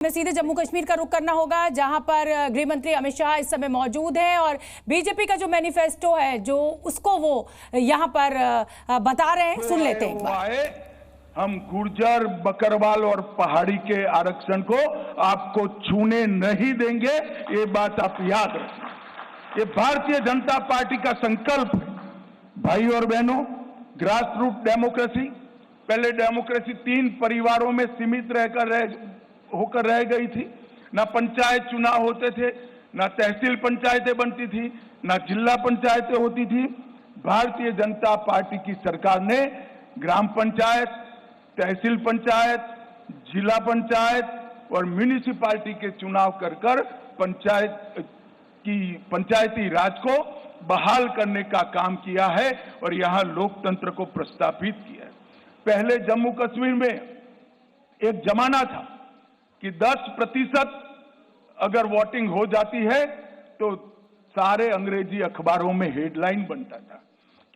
हमें सीधे जम्मू कश्मीर का रुख करना होगा, जहां पर गृह मंत्री अमित शाह इस समय मौजूद हैं और बीजेपी का जो मैनिफेस्टो है जो उसको वो यहां पर बता रहे हैं। सुन लेते हैं। हम गुर्जर, बकरवाल और पहाड़ी के आरक्षण को आपको छूने नहीं देंगे, ये बात आप याद रखें। ये भारतीय जनता पार्टी का संकल्प है। भाई और बहनों, ग्रास रूट डेमोक्रेसी, पहले डेमोक्रेसी 3 परिवारों में सीमित होकर रह गई थी। ना पंचायत चुनाव होते थे, ना तहसील पंचायतें बनती थी, ना जिला पंचायतें होती थी। भारतीय जनता पार्टी की सरकार ने ग्राम पंचायत, तहसील पंचायत, जिला पंचायत और म्यूनिसिपैलिटी के चुनाव कर पंचायती राज को बहाल करने का काम किया है और यहां लोकतंत्र को प्रस्थापित किया है। पहले जम्मू कश्मीर में एक जमाना था कि 10% अगर वोटिंग हो जाती है तो सारे अंग्रेजी अखबारों में हेडलाइन बनता था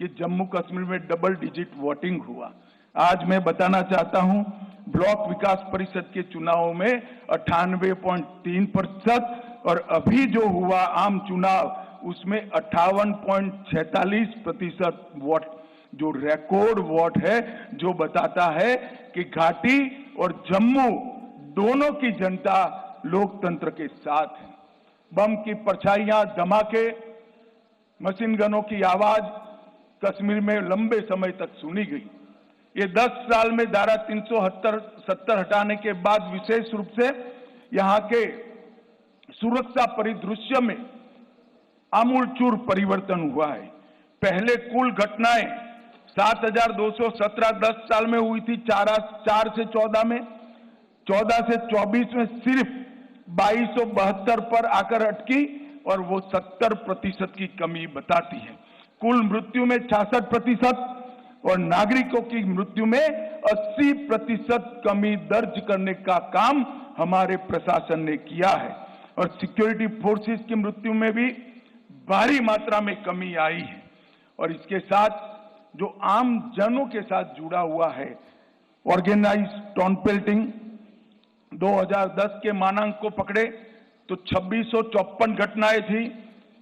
कि जम्मू कश्मीर में डबल डिजिट वोटिंग हुआ। आज मैं बताना चाहता हूं, ब्लॉक विकास परिषद के चुनावों में 98.3% और अभी जो हुआ आम चुनाव उसमें 58.46% वोट, जो रिकॉर्ड वोट है, जो बताता है कि घाटी और जम्मू दोनों की जनता लोकतंत्र के साथ है। बम की परछाइयां, धमाके, मशीन गनों की आवाज कश्मीर में लंबे समय तक सुनी गई। ये 10 साल में धारा 370 हटाने के बाद विशेष रूप से यहां के सुरक्षा परिदृश्य में आमूलचूल परिवर्तन हुआ है। पहले कुल घटनाएं 7217 10 साल में हुई थी, 4 से 14 में, 14 से 24 में सिर्फ 2272 पर आकर अटकी और वो 70% की कमी बताती है। कुल मृत्यु में 66% और नागरिकों की मृत्यु में 80% कमी दर्ज करने का काम हमारे प्रशासन ने किया है और सिक्योरिटी फोर्सेस की मृत्यु में भी भारी मात्रा में कमी आई है। और इसके साथ जो आम जनों के साथ जुड़ा हुआ है, ऑर्गेनाइज टाउन पेल्टिंग 2010 के मानांक को पकड़े तो 2654 घटनाएं थी।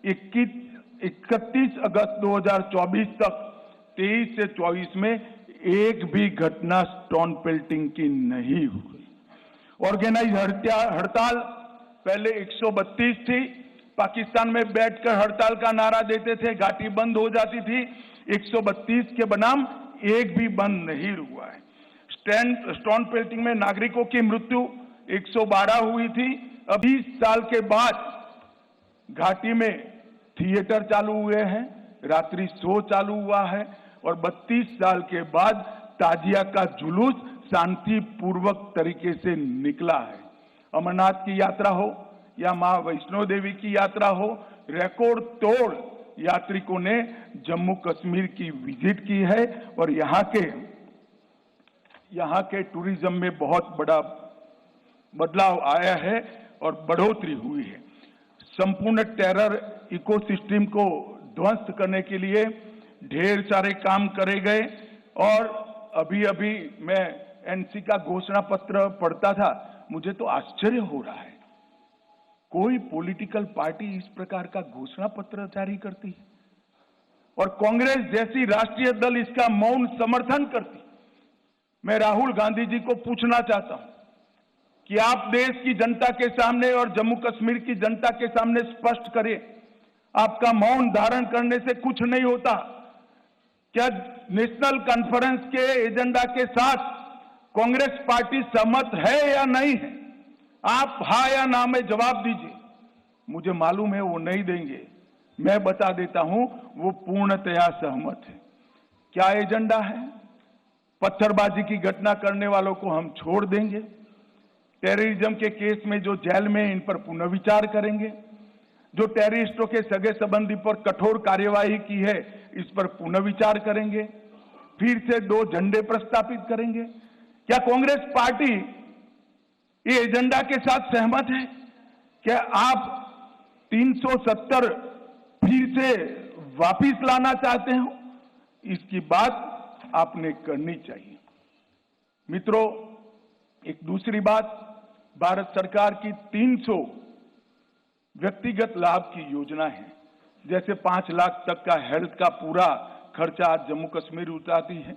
31 अगस्त 2024 तक 23 से 24 में एक भी घटना स्टोन पेल्टिंग की नहीं हुई। ऑर्गेनाइज हड़ताल पहले 132 थी, पाकिस्तान में बैठकर हड़ताल का नारा देते थे, घाटी बंद हो जाती थी। 132 के बनाम एक भी बंद नहीं हुआ है। स्टोन पेल्टिंग में नागरिकों की मृत्यु 112 हुई थी। अभी 20 साल के बाद घाटी में थिएटर चालू हुए हैं, रात्रि शो चालू हुआ है और 32 साल के बाद ताजिया का जुलूस शांतिपूर्वक तरीके से निकला है। अमरनाथ की यात्रा हो या मां वैष्णो देवी की यात्रा हो, रिकॉर्ड तोड़ यात्रिकों ने जम्मू कश्मीर की विजिट की है और यहाँ के टूरिज्म में बहुत बड़ा बदलाव आया है और बढ़ोतरी हुई है। संपूर्ण टेरर इकोसिस्टम को ध्वस्त करने के लिए ढेर सारे काम करे गए और अभी मैं एनसी का घोषणा पत्र पढ़ता था, मुझे तो आश्चर्य हो रहा है, कोई पॉलिटिकल पार्टी इस प्रकार का घोषणा पत्र जारी करती है और कांग्रेस जैसी राष्ट्रीय दल इसका मौन समर्थन करती। मैं राहुल गांधी जी को पूछना चाहता हूं कि आप देश की जनता के सामने और जम्मू कश्मीर की जनता के सामने स्पष्ट करें, आपका मौन धारण करने से कुछ नहीं होता। क्या नेशनल कॉन्फ्रेंस के एजेंडा के साथ कांग्रेस पार्टी सहमत है या नहीं है? आप हाँ या ना में जवाब दीजिए। मुझे मालूम है वो नहीं देंगे, मैं बता देता हूं वो पूर्णतया सहमत है। क्या एजेंडा है? पत्थरबाजी की घटना करने वालों को हम छोड़ देंगे, टेररिज्म के केस में जो जेल में इन पर पुनर्विचार करेंगे, जो टेररिस्टों के सगे संबंधी पर कठोर कार्यवाही की है इस पर पुनर्विचार करेंगे, फिर से 2 झंडे प्रस्तापित करेंगे। क्या कांग्रेस पार्टी ये एजेंडा के साथ सहमत है? क्या आप 370 फिर से वापिस लाना चाहते हो? इसकी बात आपने करनी चाहिए। मित्रों, एक दूसरी बात, भारत सरकार की 300 व्यक्तिगत लाभ की योजना है। जैसे 5 लाख तक का हेल्थ का पूरा खर्चा आज जम्मू कश्मीर उठाती है।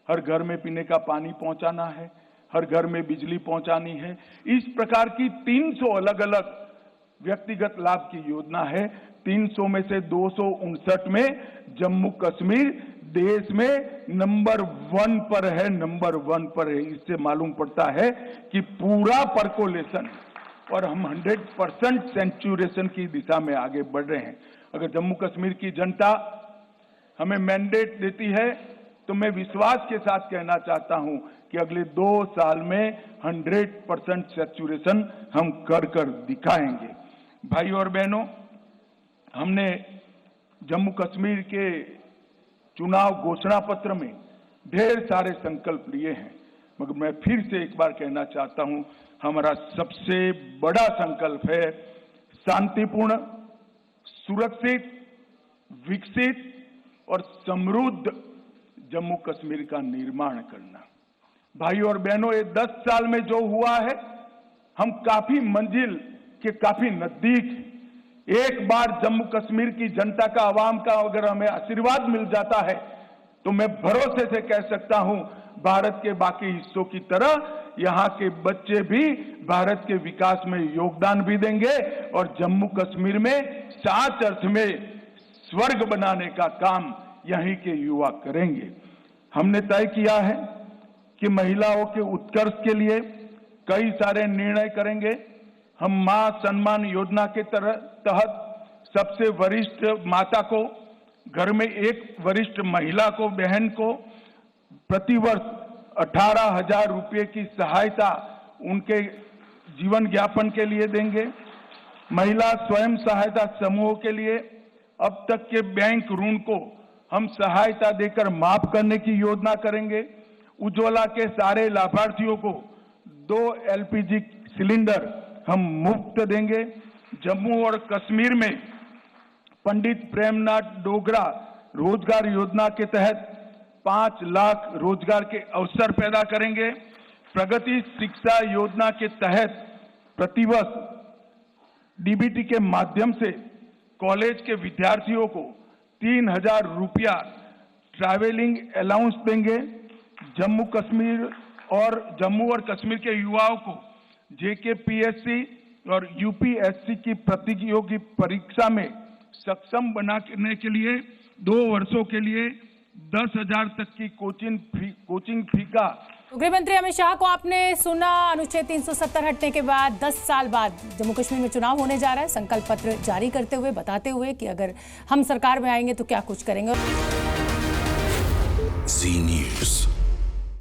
हर घर में पीने का पानी पहुंचाना है, हर घर में बिजली पहुंचानी है। इस प्रकार की 300 अलग अलग व्यक्तिगत लाभ की योजना है। 300 में से 259 में जम्मू कश्मीर देश में नंबर 1 पर है, नंबर 1 पर है। इससे मालूम पड़ता है कि पूरा परकोलेशन और हम 100% सेंचुरेशन की दिशा में आगे बढ़ रहे हैं। अगर जम्मू कश्मीर की जनता हमें मैंडेट देती है तो मैं विश्वास के साथ कहना चाहता हूं कि अगले 2 साल में 100% सेचुरेशन हम कर दिखाएंगे। भाई और बहनों, हमने जम्मू कश्मीर के चुनाव घोषणा पत्र में ढेर सारे संकल्प लिए हैं, मगर मैं फिर से एक बार कहना चाहता हूं, हमारा सबसे बड़ा संकल्प है शांतिपूर्ण, सुरक्षित, विकसित और समृद्ध जम्मू कश्मीर का निर्माण करना। भाई और बहनों, ये 10 साल में जो हुआ है, हम काफी मंजिल के काफी नजदीक। एक बार जम्मू कश्मीर की जनता का, आवाम का अगर हमें आशीर्वाद मिल जाता है तो मैं भरोसे से कह सकता हूं, भारत के बाकी हिस्सों की तरह यहां के बच्चे भी भारत के विकास में योगदान भी देंगे और जम्मू कश्मीर में सच अर्थ में स्वर्ग बनाने का काम यहीं के युवा करेंगे। हमने तय किया है कि महिलाओं के उत्कर्ष के लिए कई सारे निर्णय करेंगे। हम मां सम्मान योजना के तहत सबसे वरिष्ठ माता को, घर में एक वरिष्ठ महिला को, बहन को प्रतिवर्ष 18,000 रुपये की सहायता उनके जीवन यापन के लिए देंगे। महिला स्वयं सहायता समूहों के लिए अब तक के बैंक ऋण को हम सहायता देकर माफ करने की योजना करेंगे। उज्ज्वला के सारे लाभार्थियों को 2 LPG सिलेंडर हम मुफ्त देंगे। जम्मू और कश्मीर में पंडित प्रेमनाथ डोगरा रोजगार योजना के तहत 5 लाख रोजगार के अवसर पैदा करेंगे। प्रगति शिक्षा योजना के तहत प्रतिवर्ष DBT के माध्यम से कॉलेज के विद्यार्थियों को 3,000 रुपया ट्रैवलिंग अलाउंस देंगे। जम्मू और कश्मीर के युवाओं को JKPSC और UPSC की प्रतियोगी परीक्षा में सक्षम बनाने के लिए 2 वर्षों के लिए 10,000 तक की कोचिंग फी का। गृह मंत्री अमित शाह को आपने सुना। अनुच्छेद 370 हटने के बाद 10 साल बाद जम्मू कश्मीर में चुनाव होने जा रहा है। संकल्प पत्र जारी करते हुए बताते हुए कि अगर हम सरकार में आएंगे तो क्या कुछ करेंगे। Zee News।